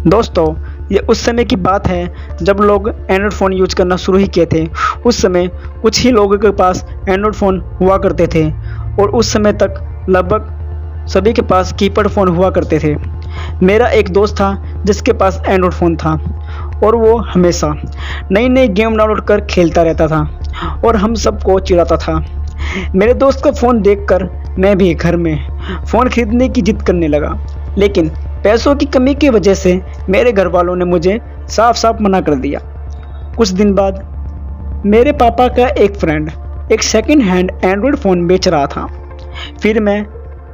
दोस्तों, ये उस समय की बात है जब लोग एंड्रॉयड फ़ोन यूज़ करना शुरू ही किए थे। उस समय कुछ ही लोगों के पास एंड्रॉयड फ़ोन हुआ करते थे और उस समय तक लगभग सभी के पास कीपैड फ़ोन हुआ करते थे। मेरा एक दोस्त था जिसके पास एंड्रॉयड फ़ोन था और वो हमेशा नई-नई गेम डाउनलोड कर खेलता रहता था और हम सबको चिढ़ाता था। मेरे दोस्त का फ़ोन देखकर मैं भी घर में फ़ोन खरीदने की ज़िद करने लगा, लेकिन पैसों की कमी की वजह से मेरे घर वालों ने मुझे साफ-साफ मना कर दिया। कुछ दिन बाद मेरे पापा का एक फ्रेंड एक सेकंड हैंड एंड्रॉयड फ़ोन बेच रहा था। फिर मैं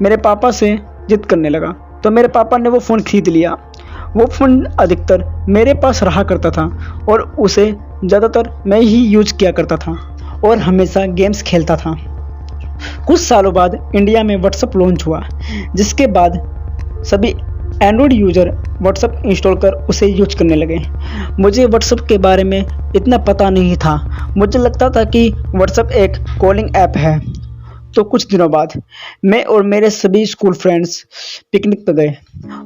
मेरे पापा से ज़िद करने लगा, तो मेरे पापा ने वो फ़ोन खरीद लिया। वो फ़ोन अधिकतर मेरे पास रहा करता था और उसे ज़्यादातर मैं ही यूज़ किया करता था और हमेशा गेम्स खेलता था। कुछ सालों बाद इंडिया में व्हाट्सएप लॉन्च हुआ, जिसके बाद सभी एंड्रॉयड यूज़र व्हाट्सएप इंस्टॉल कर उसे यूज करने लगे। मुझे व्हाट्सएप के बारे में इतना पता नहीं था। मुझे लगता था कि व्हाट्सएप एक कॉलिंग ऐप है। तो कुछ दिनों बाद मैं और मेरे सभी स्कूल फ्रेंड्स पिकनिक पे गए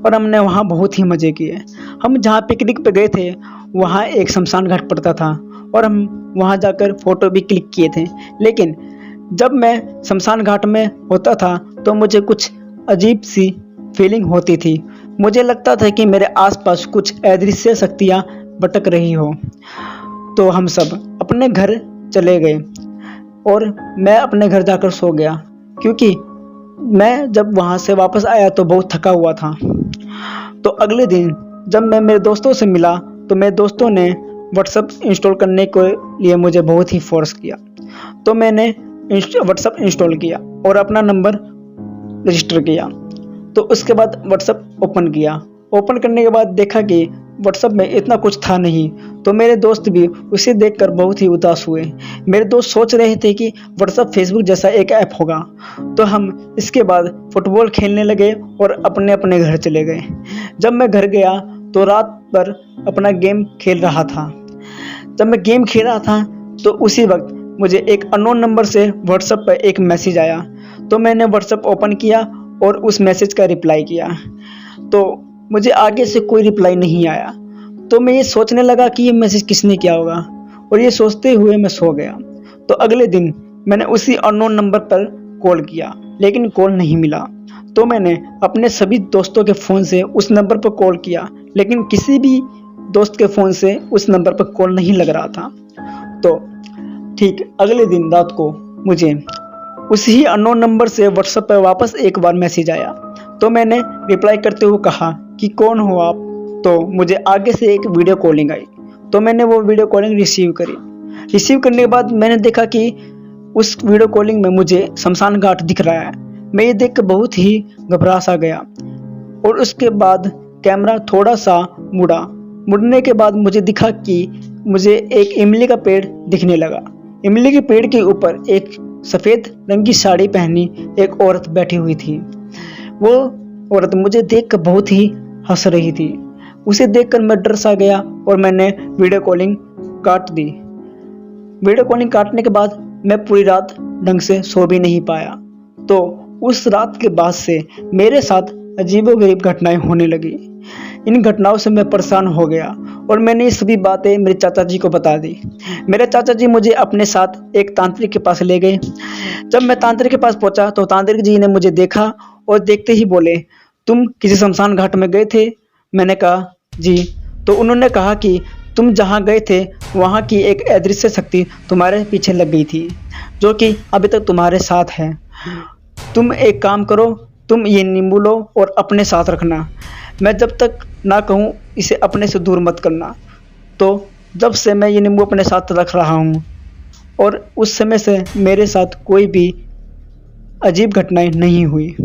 और हमने वहाँ बहुत ही मज़े किए। हम जहाँ पिकनिक पे गए थे वहाँ एक शमशान घाट पड़ता था और हम वहाँ जाकर फ़ोटो भी क्लिक किए थे। लेकिन जब मैं शमशान घाट में होता था तो मुझे कुछ अजीब सी फीलिंग होती थी। मुझे लगता था कि मेरे आसपास कुछ अदृश्य शक्तियाँ भटक रही हो। तो हम सब अपने घर चले गए और मैं अपने घर जाकर सो गया, क्योंकि मैं जब वहाँ से वापस आया तो बहुत थका हुआ था। तो अगले दिन जब मैं मेरे दोस्तों से मिला तो मेरे दोस्तों ने व्हाट्सएप इंस्टॉल करने के लिए मुझे बहुत ही फोर्स किया। तो मैंने व्हाट्सएप इंस्टॉल किया और अपना नंबर रजिस्टर किया। तो उसके बाद व्हाट्सएप ओपन किया। ओपन करने के बाद देखा कि व्हाट्सएप में इतना कुछ था नहीं। तो मेरे दोस्त भी उसे देखकर बहुत ही उदास हुए। मेरे दोस्त सोच रहे थे कि व्हाट्सएप फेसबुक जैसा एक ऐप होगा। तो हम इसके बाद फुटबॉल खेलने लगे और अपने अपने घर चले गए। जब मैं घर गया तो रात भर अपना गेम खेल रहा था। जब मैं गेम खेल रहा था तो उसी वक्त मुझे एक अननोन नंबर से व्हाट्सएप पर एक मैसेज आया। तो मैंने व्हाट्सएप ओपन किया और उस मैसेज का रिप्लाई किया। तो मुझे आगे से कोई रिप्लाई नहीं आया। तो मैं ये सोचने लगा कि ये मैसेज किसने किया होगा और ये सोचते हुए मैं सो गया। तो अगले दिन मैंने उसी अननोन नंबर पर कॉल किया, लेकिन कॉल नहीं मिला। तो मैंने अपने सभी दोस्तों के फ़ोन से उस नंबर पर कॉल किया, लेकिन किसी भी दोस्त के फ़ोन से उस नंबर पर कॉल नहीं लग रहा था। तो ठीक अगले दिन रात को मुझे उसी अननोन नंबर से व्हाट्सएप पर वापस एक बार मैसेज आया। तो मैंने रिप्लाई करते हुए कहा कि कौन हो आप। तो मुझे आगे से एक वीडियो कॉलिंग आई। तो मैंने वो वीडियो कॉलिंग रिसीव करी। रिसीव करने के बाद मैंने देखा कि उस वीडियो कॉलिंग में मुझे शमशान घाट दिख रहा है। मैं ये देख कर बहुत ही घबरा सा गया और उसके बाद कैमरा थोड़ा सा मुड़ने के बाद मुझे दिखा कि मुझे एक इमली का पेड़ दिखने लगा। इमली के पेड़ के ऊपर एक सफ़ेद रंग की साड़ी पहनी एक औरत बैठी हुई थी। वो औरत मुझे देखकर बहुत ही हंस रही थी। उसे देखकर मैं डर सा गया और मैंने वीडियो कॉलिंग काट दी। वीडियो कॉलिंग काटने के बाद मैं पूरी रात ढंग से सो भी नहीं पाया। तो उस रात के बाद से मेरे साथ अजीबोगरीब घटनाएं होने लगी। इन घटनाओं से मैं परेशान हो गया और मैंने ये सभी बातें मेरे चाचा जी को बता दी। मेरे चाचा जी मुझे अपने साथ एक तांत्रिक के पास ले गए। जब मैं तांत्रिक के पास पहुंचा तो तांत्रिक जी ने मुझे देखा और देखते ही बोले, तुम किसी शमशान घाट में गए थे? मैंने कहा जी। तो उन्होंने कहा कि तुम जहाँ गए थे वहाँ की एक अदृश्य शक्ति तुम्हारे पीछे लग गई थी, जो कि अभी तक तुम्हारे साथ है। तुम एक काम करो, तुम ये नींबू लो और अपने साथ रखना। मैं जब तक ना कहूँ इसे अपने से दूर मत करना। तो जब से मैं ये नींबू अपने साथ रख रहा हूँ और उस समय से मेरे साथ कोई भी अजीब घटनाएं नहीं हुई।